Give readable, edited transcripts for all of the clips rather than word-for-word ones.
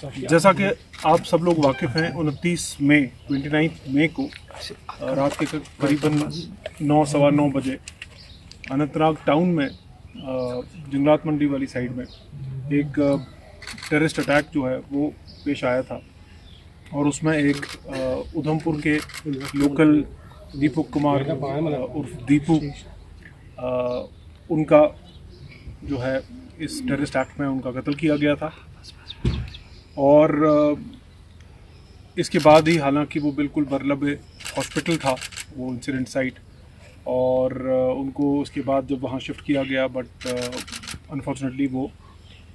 जैसा कि आप सब लोग वाकिफ़ हैं, 29 मई को रात के करीबन 9 सवा 9 बजे अनंतनाग टाउन में जंगलात मंडी वाली साइड में एक टेररिस्ट अटैक जो है वो पेश आया था और उसमें एक उधमपुर के लोकल दीपक कुमार उर्फ दीपू उनका जो है इस टेररिस्ट एक्ट में उनका कत्ल किया गया था। और इसके बाद ही हालांकि वो बिल्कुल बरलबे हॉस्पिटल था वो इंसिडेंट साइट, और उनको उसके बाद जब वहाँ शिफ्ट किया गया बट अनफॉर्चुनेटली वो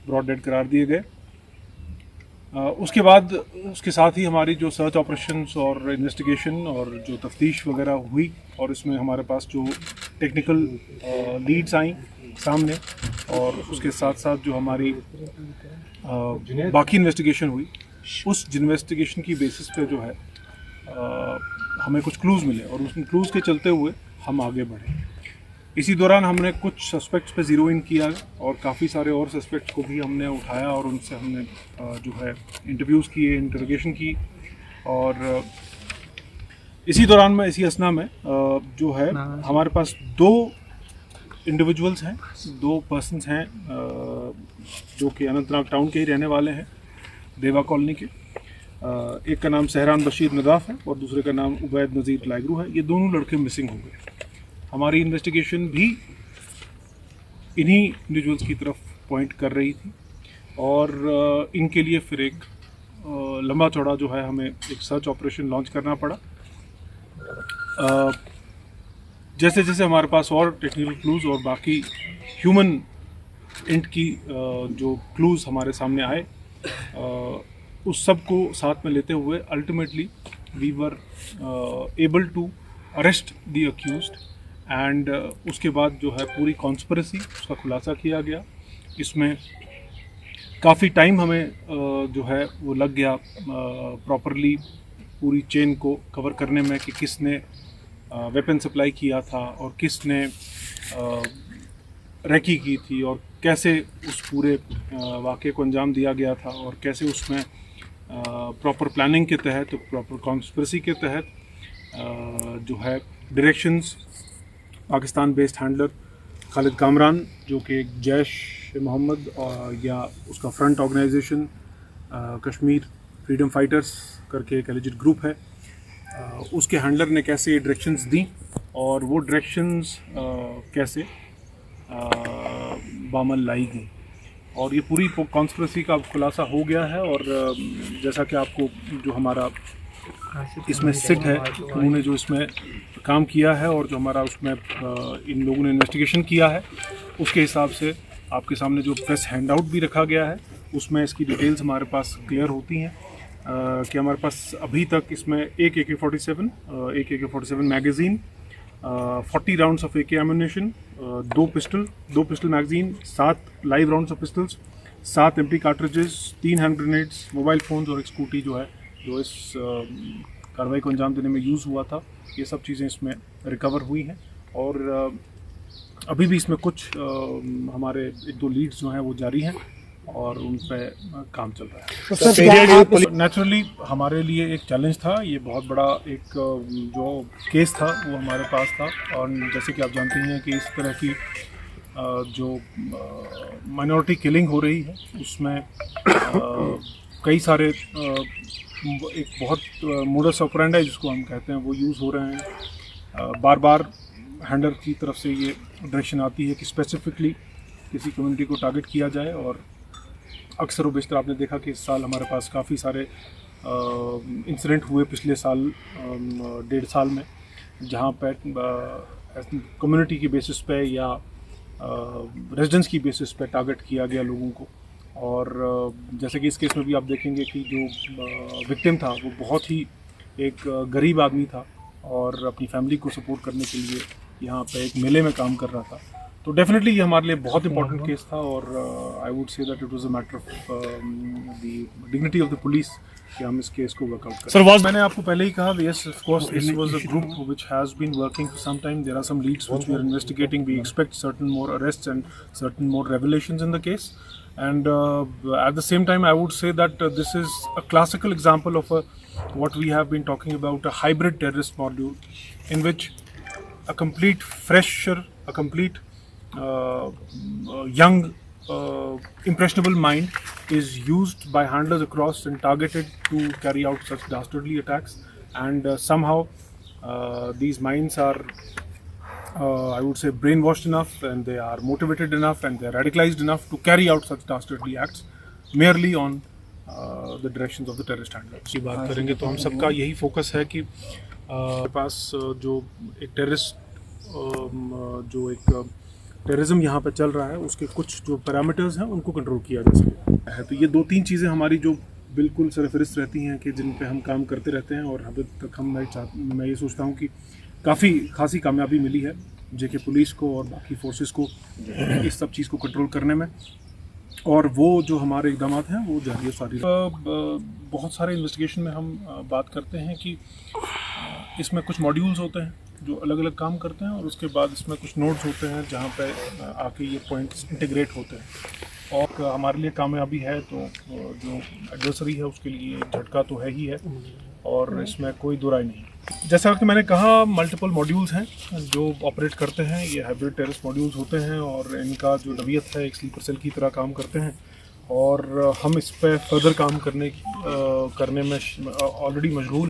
ब्रॉड डेड करार दिए गए। उसके बाद उसके साथ ही हमारी जो सर्च ऑपरेशंस और इन्वेस्टिगेशन और जो तफ्तीश वगैरह हुई, और इसमें हमारे पास जो टेक्निकल लीड्स आई सामने, और उसके साथ साथ जो हमारी बाकी इन्वेस्टिगेशन हुई, उस इन्वेस्टिगेशन की बेसिस पे जो है हमें कुछ क्लूज़ मिले और उस क्लूज़ के चलते हुए हम आगे बढ़े। इसी दौरान हमने कुछ सस्पेक्ट्स पे ज़ीरो इन किया और काफ़ी सारे और सस्पेक्ट्स को भी हमने उठाया और उनसे हमने जो है इंटरव्यूज़ किए, इंटरोगेशन की। और इसी दौरान में इसी असना में जो है हमारे पास दो इंडिविजुअल्स हैं, दो पर्सन्स हैं जो कि अनंतनाग टाउन के ही रहने वाले हैं, देवा कॉलोनी के। एक का नाम सहरान बशीर नदाफ है और दूसरे का नाम उबैद नज़ीर लाइगरू है। ये दोनों लड़के मिसिंग हो गए। हमारी इन्वेस्टिगेशन भी इन्हीं इंडिविजुअल्स की तरफ पॉइंट कर रही थी और इनके लिए फिर एक लंबा चौड़ा जो है हमें एक सर्च ऑपरेशन लॉन्च करना पड़ा। जैसे जैसे हमारे पास और टेक्निकल क्लूज़ और बाकी ह्यूमन इंट की जो क्लूज़ हमारे सामने आए, उस सब को साथ में लेते हुए ultimately we were able to arrest the accused. And उसके बाद जो है पूरी कॉन्स्पिरेसी उसका खुलासा किया गया। इसमें काफ़ी टाइम हमें जो है वो लग गया प्रॉपरली पूरी चेन को कवर करने में कि किसने वेपन सप्लाई किया था और किसने रैकी की थी और कैसे उस पूरे वाक़े को अंजाम दिया गया था और कैसे उसमें प्रॉपर प्लानिंग के तहत, प्रॉपर कॉन्स्पिरेसी के तहत जो है directions Pakistan based handler Khalid Kamran, जो कि एक जैश मोहम्मद या उसका front organisation Kashmir Freedom Fighters करके एक एलिजिड ग्रुप है, उसके हैंडलर ने कैसे ये डायरेक्शंस दी और वो डायरेक्शंस कैसे बामल लाई गई, और ये पूरी कॉन्स्पिरेसी का खुलासा हो गया है। और जैसा कि आपको जो हमारा इसमें सिट है उन्होंने जो इसमें काम किया है और जो हमारा उसमें इन लोगों ने इन्वेस्टिगेशन किया है, उसके हिसाब से आपके सामने जो प्रेस हैंडआउट भी रखा गया है उसमें इसकी डिटेल्स हमारे पास क्लियर होती हैं कि हमारे पास अभी तक इसमें एक AK-47 magazine, 40 rounds of AK ammunition, दो pistol magazine, 7 live rounds of pistols, 7 MP cartridges, 3 hand grenades, mobile phones और एक स्कूटी जो है जो इस कार्रवाई को अंजाम देने में यूज़ हुआ था, ये सब चीज़ें इसमें रिकवर हुई हैं। और अभी भी इसमें कुछ हमारे एक दो लीड्स जो हैं वो जारी हैं और उन पर काम चल रहा है। नेचुरली हमारे लिए एक चैलेंज था, ये बहुत बड़ा एक जो केस था वो हमारे पास था, और जैसे कि आप जानते हैं कि इस तरह की जो माइनॉरिटी किलिंग हो रही है उसमें कई सारे एक बहुत मोडस ऑपरेंडी जिसको हम कहते हैं वो यूज़ हो रहे हैं। बार बार हैंडलर की तरफ से ये डायरेक्शन आती है कि स्पेसिफिकली किसी कम्युनिटी को टारगेट किया जाए, और अक्सर व बेशतर आपने देखा कि इस साल हमारे पास काफ़ी सारे इंसिडेंट हुए पिछले साल 1.5 साल में, जहाँ पर कम्युनिटी की बेसिस पे या रेजिडेंस की बेसिस पे टारगेट किया गया लोगों को। और जैसे कि इस केस में भी आप देखेंगे कि जो विक्टिम था वो बहुत ही एक गरीब आदमी था और अपनी फैमिली को सपोर्ट करने के लिए यहाँ पे एक मेले में काम कर रहा था। तो डेफिनेटली ये हमारे लिए बहुत इंपॉर्टेंट केस था, और I would say that it was a matter of the dignity of the police कि हम इस केस को वर्कआउट करें। सर मैंने आपको पहले ही कहा, yes of course this was a group which has been working for some time. There are some leads which we are investigating. We expect certain more arrests and certain more revelations in the case. And at the same time, I would say that this is a classical example of what we have been talking about, a hybrid terrorist module, in which a complete fresher, a complete young, impressionable mind is used by handlers across and targeted to carry out such dastardly attacks. And somehow these minds are, I would say, brainwashed enough, and they are motivated enough, and they are radicalized enough to carry out such dastardly acts merely on the directions of the terrorist handlers. की बात करेंगे तो हम सबका यही focus है कि पास जो एक टेररिज्म यहाँ पे चल रहा है, उसके कुछ जो पैरामीटर्स हैं उनको कंट्रोल किया जा सके है। तो ये 2-3 चीज़ें हमारी जो बिल्कुल सरफहरिस्त रहती हैं कि जिन पे हम काम करते रहते हैं, और अभी तक मैं ये सोचता हूँ कि काफ़ी खासी कामयाबी मिली है जेके पुलिस को और बाकी फोर्सेस को इस सब चीज़ को कंट्रोल करने में, और वो जो हमारे इकदाम हैं वो जारी सारी। बहुत सारे इन्वेस्टिगेशन में हम बात करते हैं कि इसमें कुछ मॉड्यूल्स होते हैं जो अलग अलग काम करते हैं, और उसके बाद इसमें कुछ नोड्स होते हैं जहाँ पे आके ये पॉइंट्स इंटीग्रेट होते हैं। और हमारे लिए कामयाबी है तो जो एडवर्सरी है उसके लिए झटका तो है ही है, और इसमें कोई दो राय नहीं। जैसा कि मैंने कहा, मल्टीपल मॉड्यूल्स हैं जो ऑपरेट करते हैं, ये हाइब्रिड टेररिस्ट मॉड्यूल्स होते हैं, और इनका जो नवीयत है एक स्लीपर सेल की तरह काम करते हैं, और हम इस पर फर्दर काम करने में ऑलरेडी मशगूल